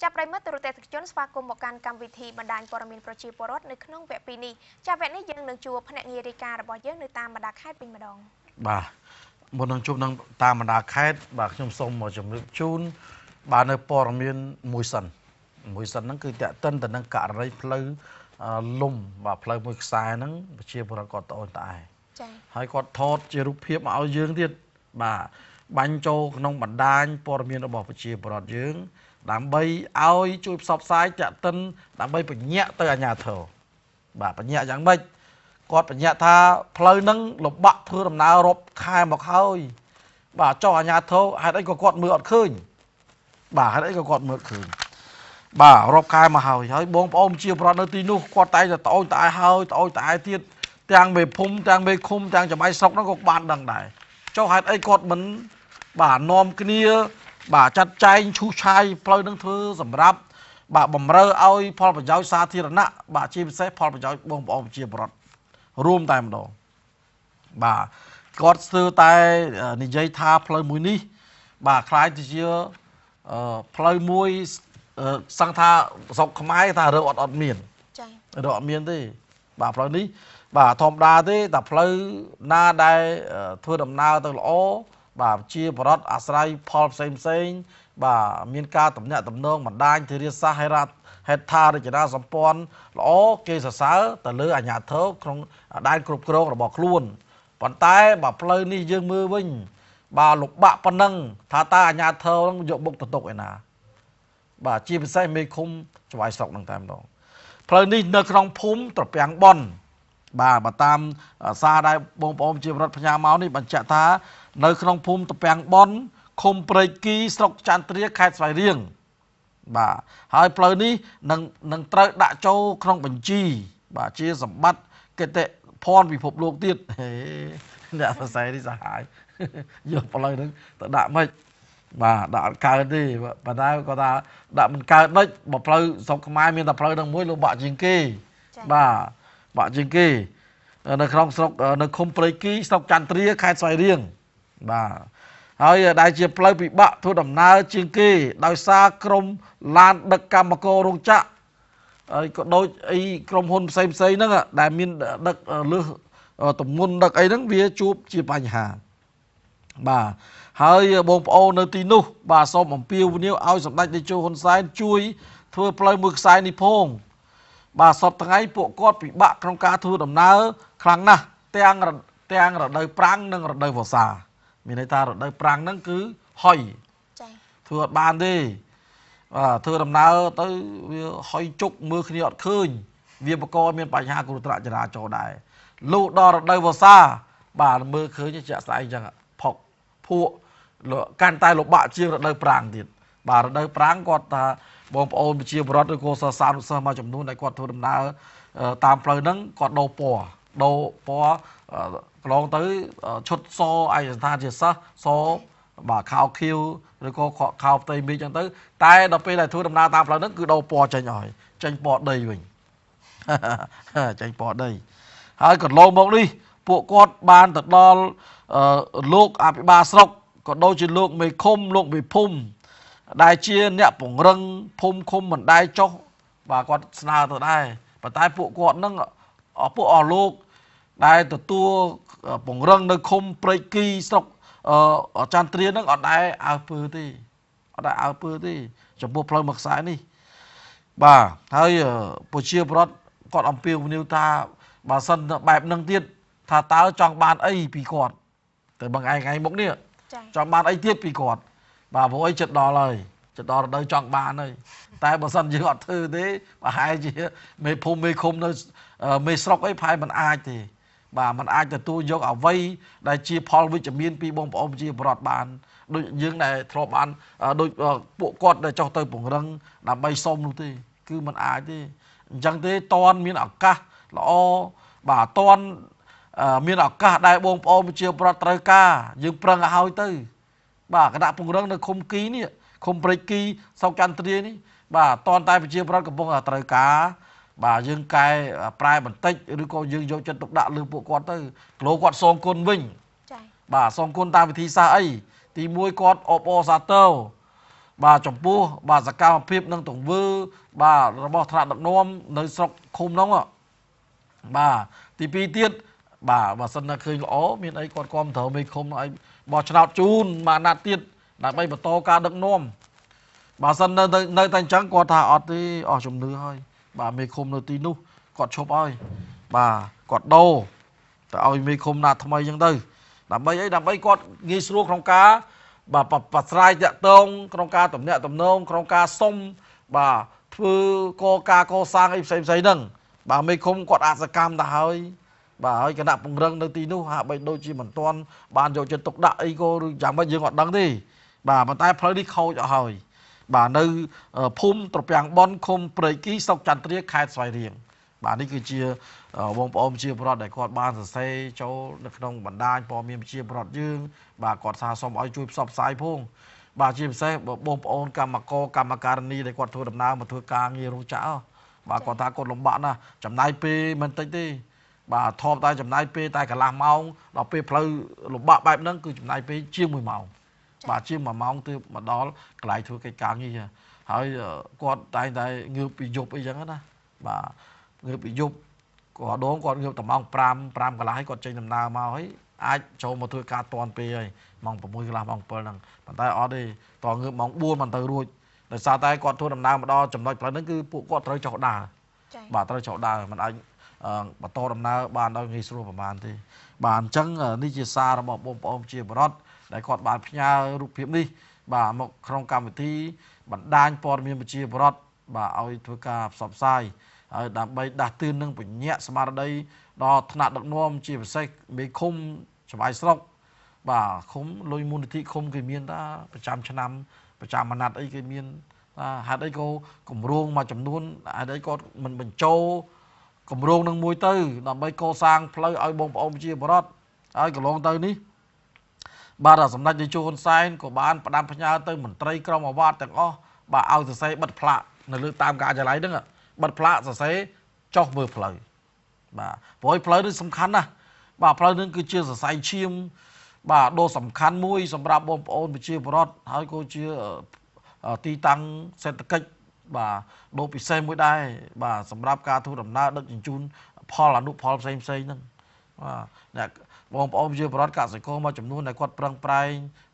ចាប់ប្រិមត្តទូរទស្សនិកជនស្វាគមន៍មកកាន់កម្មវិធីបណ្ដាញព័ត៌មានប្រជាពលរដ្ឋនៅក្នុងវគ្គ2នេះចាប់វគ្គនេះយើងនឹងជួបភ្នាក់ងាររាយការណ៍របស់យើងនៅតាមបណ្ដាខេត្តវិញម្ដងបាទមុននឹងជួបនឹងតាមបណ្ដាខេត្តបាទខ្ញុំសូមមកជម្រាបជូនបាទនៅព័ត៌មានមួយសិនហ្នឹងគឺតាក់ទិនទៅនឹងករណីផ្លូវលំបាទផ្លូវមួយខ្សែហ្នឹងប្រជាពលរដ្ឋគាត់ត្អូញត្អែចា៎ហើយគាត់ថតជារូបភាពមកឲ្យយើងទៀតបាទបាញ់ចូលក្នុងបណ្ដាញព័ត៌មានរបស់ប្រជាពលរដ្ឋយើងដើម្បីឲ្យជួយផ្សព្វផ្សាយតាក់ទិនដើម្បីបញ្ញាក់ទៅអាជ្ញាធរបាទបញ្ញាក់យ៉ាងម៉េចគាត់បញ្ញាក់ថាផ្លូវហ្នឹងលំបាក់ធ្វើដំណើររាប់ខែមកហើយបាទចុះអាជ្ញាធរហេតុអីក៏គាត់មើលអត់ឃើញបាទហេតុអីក៏គាត់មើលឃើញបាទរាប់ខែមកហើយបងប្អូនជាប្រវត្តិនៅទីនោះគាត់តែងតែត្អូញត្អែហើយត្អូញត្អែទៀតទាំងមេភូមិទាំងមេឃុំទាំងចំបៃស្រុកហ្នឹងក៏បានដឹងដែរចុះហេតុអីគាត់មិនបាទនាំគ្នាបាទចាត់ចែងឈូសឆាយផ្លូវនឹងធ្វើសម្រាប់បាទបំរើឲ្យផលប្រយោជន៍សាធារណៈបាទជាពិសេសផលប្រយោជន៍បងប្អូនប្រជាពលរដ្ឋរួមតែម្ដងបាទគាត់ស្ទើរតែនិយាយថាផ្លូវមួយនេះបាទคล้ายទៅជាផ្លូវមួយសឹងថាស្រុកខ្មែរថារើអត់មានចា៎រើអត់មានទេបាទផ្លូវនេះបាទធម្មតាទេតែផ្លូវណាដែលធ្វើដំណើរទៅល្អបាទជាបរិវត្តអាស្រ័យផលផ្សេងបាទមានការតំណាក់តំណងបណ្ដាញធារាសាស្ត្រហេដ្ឋារចនាសម្ព័ន្ធល្អគេសរសើរទៅលើអាជ្ញាធរក្នុងដែនគ្រប់គ្រងរបស់ខ្លួនប៉ុន្តែបើផ្លូវនេះយើងមើលវិញបាទលំបាកប៉ុណ្ណឹងថាតើអាជ្ញាធរនឹងយកបុកទៅទុកឯណាបាទជាពិសេសមេឃុំច្បាយស្រុកនឹងតែម្ដងផ្លូវនេះនៅក្នុងភូមិត្រពាំងបនបាទបើតាមសារដែលបងប្អូនជារដ្ឋផ្ញើមកនេះបញ្ជាក់ថានៅក្នុងភូមិត្រពាំងបនឃុំព្រែកគីស្រុកចន្ទទ្រាខេត្តស្វាយរៀងបាទហើយផ្លូវនេះនឹងត្រូវដាក់ចូលក្នុងបញ្ជីបាទជាសម្បត្តិកិត្តិភ័ណ្ឌពិភពលោកទៀតអ្នកសរសេរនេះសាហាវយកផ្លូវហ្នឹងទៅដាក់មិនបាទដាក់អត់កើតទេប៉ុន្តែគាត់ថាដាក់មិនកើតមិនបើផ្លូវស្រុកខ្មែរមានតែផ្លូវហ្នឹងមួយលំបាកជាងគេបាទបាក់ជាងគេនៅក្នុងស្រុកនៅឃុំព្រៃគីស្រុកចន្ទទ្រាខេត្តស្វាយរៀងបាទហើយដែលជាផ្លូវពិបាកធ្វើដំណើរជាងគេដោយសារក្រុមឡានដឹកកម្មកររោងចក្រហើយក៏ដូចអីក្រុមហ៊ុនផ្សេងហ្នឹងដែលមានដឹកលើសទម្ងន់ដឹកអីហ្នឹងវាជួបជាបញ្ហាបាទហើយបងប្អូននៅទីនោះបាទសូមអំពាវនាវឲ្យសម្ដេចតេជោហ៊ុនសែនជួយធ្វើផ្លូវមួយខ្សែនេះផងបាទសពថ្ងៃពួកគាត់ពិបាកក្នុងការធ្វើដំណើរខ្លាំងណាស់ទាំងរដូវប្រាំងនិងរដូវវស្សាមានន័យថារដូវប្រាំងហ្នឹងគឺហុយចា៎ធ្វើអត់បានទេបាទធ្វើដំណើរទៅវាហុយជុកមើលគ្នាអត់ឃើញវាបង្កមានបញ្ហាគ្រោះថ្នាក់ចរាចរណ៍ដែរលុះដល់រដូវវស្សាបាទមើលឃើញជាក់ស្ដែងអញ្ចឹងផុកភក់កាន់តែលំបាកជាងរដូវប្រាំងទៀតបាទរដូវប្រាំងគាត់ថាបងប្អូនប្រជាពលរដ្ឋឬក៏សិស្សនិស្សិតមួយចំនួនដែលគាត់ធ្វើដំណើរតាមផ្លូវហ្នឹងគាត់ដូរពណ៌កន្លងទៅឈុតសឯកសណ្ឋានជាសិស្សសបាទខោខៀវឬក៏ខោផ្ទៃមេឃអញ្ចឹងទៅតែដល់ពេលដែលធ្វើដំណើរតាមផ្លូវហ្នឹងគឺដូរពណ៌ចេញឲ្យចេញពណ៌ដីវិញចេញពណ៌ដីហើយកន្លងមកនេះពួកគាត់បានទៅដល់លោកអភិបាលស្រុកក៏ដូចជាលោកមេឃុំលោកមេភូមិដែលជាអ្នកពង្រឹងភូមិឃុំមិនដែរចុះបាទគាត់ស្នើទៅដែរប៉ុន្តែពួកគាត់នឹងពួកអស់លោកដែលទទួលពង្រឹងនៅឃុំព្រែកគីស្រុកចន្ទទ្រានឹងអត់ដែរអើពើទេចំពោះផ្លូវមួយខ្សែនេះបាទហើយប្រជាពលរដ្ឋគាត់អំពាវនាវថាបើសិនបែបហ្នឹងទៀតថាតើចង់បានអីពីគាត់តែបងថ្ងៃមុខនេះចង់បានអីទៀតពីគាត់បាទព្រោះអីចិត្តដល់ហើយចិត្តដល់រដូវចង់បានហើយតែបើសិនយើងអត់ធ្វើទេប្រហែលជាមេភូមិមេឃុំនៅមេស្រុកអីប្រហែលមិនអាចទេបាទมันអាចទទួលយកអ្វីដែលជាផលវិជ្ជមានពីបងប្អូនប្រជាពលរដ្ឋបានដូចយើងដែលធ្លាប់បានដូចពួកគាត់ដែលចុះទៅពង្រឹងដើម្បីសុំនោះទេគឺมันអាចទេអញ្ចឹងទេតនមានឱកាសល្អបាទតនមានឱកាសដែលបងប្អូនប្រជាពលរដ្ឋត្រូវការយើងប្រឹងឲ្យហើយទៅបាទគណៈពង្រឹងនៅឃុំគីនេះឃុំព្រែកគីស្រុកចន្ទទ្រានេះបាទតនតែប្រជាពលរដ្ឋកំពុងតែត្រូវការបាទយើងកែប្រែបន្តិចឬក៏យើងយកចិត្តទុកដាក់លើពួកគាត់ទៅគីឡូគាត់សងគុណវិញចា៎បាទសងគុណតាមវិធីសាស្ត្រអីទី1គាត់អបអរសាទរ bà chồng pua bà giặc cao phiếp nâng tổng vư bà bỏ thạ đặc nôm nơi sọc khung nóng ạ bà tí pi tiết bà sân là khơi lõ miền ấy con com thở mình không nói bỏ chào chun mà nạt tiết là bây bà to ca đặc nôm bà sân nơi tay trắng còn thả ọt đi ở trong nữ hơi bà mê không nơi tí nu còn chụp ơi bà còn đâu tại ơi mê không nạt thầm ấy chẳng đây làm bây con nghi xuống trong cá bà sai dạ tông trong cá tầm nhẹ tầm nông trong cá sông bà thư cô sang ấy xây nâng bà mê không còn ạt ra cam đã hơi bà ơi cái nạp bằng răng nơi tí nu hạ bệnh đôi chi bản toan bàn dầu chân tục đại ấy cô chẳng bao nhiêu ngọt đắng đi bà mà tay phơi đi khâu cho hơi bà nơi phum tập yang bon khum prey ký sọc chăn triết khai xoài riêng bàនេះគឺជាបងប្អូនជាប្រដ្ឋដែលគាត់បានសរសេរចូលនៅក្នុងបណ្ដាញព័ត៌មានជាប្រដ្ឋយើងបាទគាត់ថាសូមឲ្យជួយផ្សព្វផ្សាយផងបាទជាពិសេសបងប្អូនកម្មការនីដែលគាត់ធ្វើដំណើរមកធ្វើការងាររោងចក្របាទគាត់ថាគាត់លំបាកណាស់ចំណាយពេលមិនតិចទេបាទធំតែចំណាយពេលតែកន្លះម៉ោងដល់ពេលផ្លូវលំបាកបែបហ្នឹងគឺចំណាយពេលជាង1ម៉ោងបាទជាង1ម៉ោងទើបមកដល់កន្លែងធ្វើកិច្ចការងារហើយគាត់តែងតែងើបពីយប់អីចឹងណាបាទងើបពីយប់គាត់ដងគាត់ងើបតែម៉ោង5កន្លះហើយគាត់ចេញដំណើរមកហើយអាចចូលមកធ្វើការតាន់ពេលហើយម៉ោង6កន្លះម៉ោង7ហ្នឹងប៉ុន្តែអត់ទេតងើបម៉ោង4មិនទៅរួចដោយសារតែគាត់ធ្វើដំណើរមកដល់ចំណុចផ្លូវហ្នឹងគឺពួកគាត់ត្រូវចុះដើរបាទត្រូវចុះដើរមិនអាចបន្តដំណើរបានដោយងាយស្រួលប្រហែលទេបាទអញ្ចឹងនេះជាសាររបស់បងប្អូនជាបរដ្ឋដែលគាត់បានផ្ញើរូបភាពនេះបាទមកក្នុងកម្មវិធីបណ្ដាញព័ត៌មានប្រជាពលរដ្ឋបាទឲ្យធ្វើការផ្សព្វផ្សាយហើយដើម្បីដាស់តឿននិងបញ្ញត្តិស្មារតីដល់ថ្នាក់ដឹកនាំជាពិសេសមេឃុំច្បាយស្រុកបាទឃុំលុយមូលនិធិឃុំគេមានតាប្រចាំឆ្នាំប្រចាំអាណត្តិអីគេមានហេតុអីក៏គម្រោងមួយចំនួនហេតុអីក៏មិនបញ្ចូលគម្រោងនឹងមួយទៅដើម្បីកសាងផ្លូវឲ្យបងប្អូនប្រជាពលរដ្ឋហើយកន្លងទៅនេះបាទសម្ដេចនាយកហ៊ុនសែនក៏បានផ្ដាំផ្ញើទៅមន្ត្រីក្រមអាវ៉ាត់ទាំងអស់បាទឲ្យសរសេរបិទផ្លាកនៅលើតាមការិយាល័យហ្នឹងបិទផ្លាកសរសេរចុះមើលផ្លូវបាទព្រោះផ្លូវនេះសំខាន់ណាស់បាទផ្លូវនេះគឺជាសរសៃឈាមបាទដ៏សំខាន់មួយសម្រាប់បងប្អូនប្រជាពលរដ្ឋហើយក៏ជាទីតាំងសេដ្ឋកិច្ចបាទដ៏ពិសេសមួយដែរបាទសម្រាប់ការធ្វើដំណើរដឹកជញ្ជូនផលអនុផលផ្សេងហ្នឹងបាទអ្នកបងប្អូនប្រជាពលរដ្ឋកសិករមួយចំនួនដែលគាត់ប្រឹងប្រែង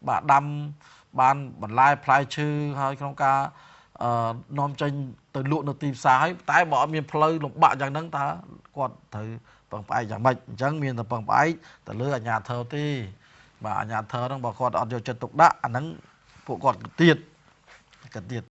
បាទដាំបានបន្លែផ្លែឈើហើយក្នុងការនាំចេញទៅលក់នៅទីផ្សារហើយតែបើអត់មានផ្លូវលំបាកយ៉ាងហ្នឹងតើគាត់ត្រូវពឹងផ្អែកយ៉ាងម៉េចអញ្ចឹងមានតែពឹងផ្អែកទៅលើអាជ្ញាធរទេបាទអាជ្ញាធរហ្នឹងបើគាត់អត់យកចិត្តទុកដាក់អាហ្នឹងពួកគាត់ទៀត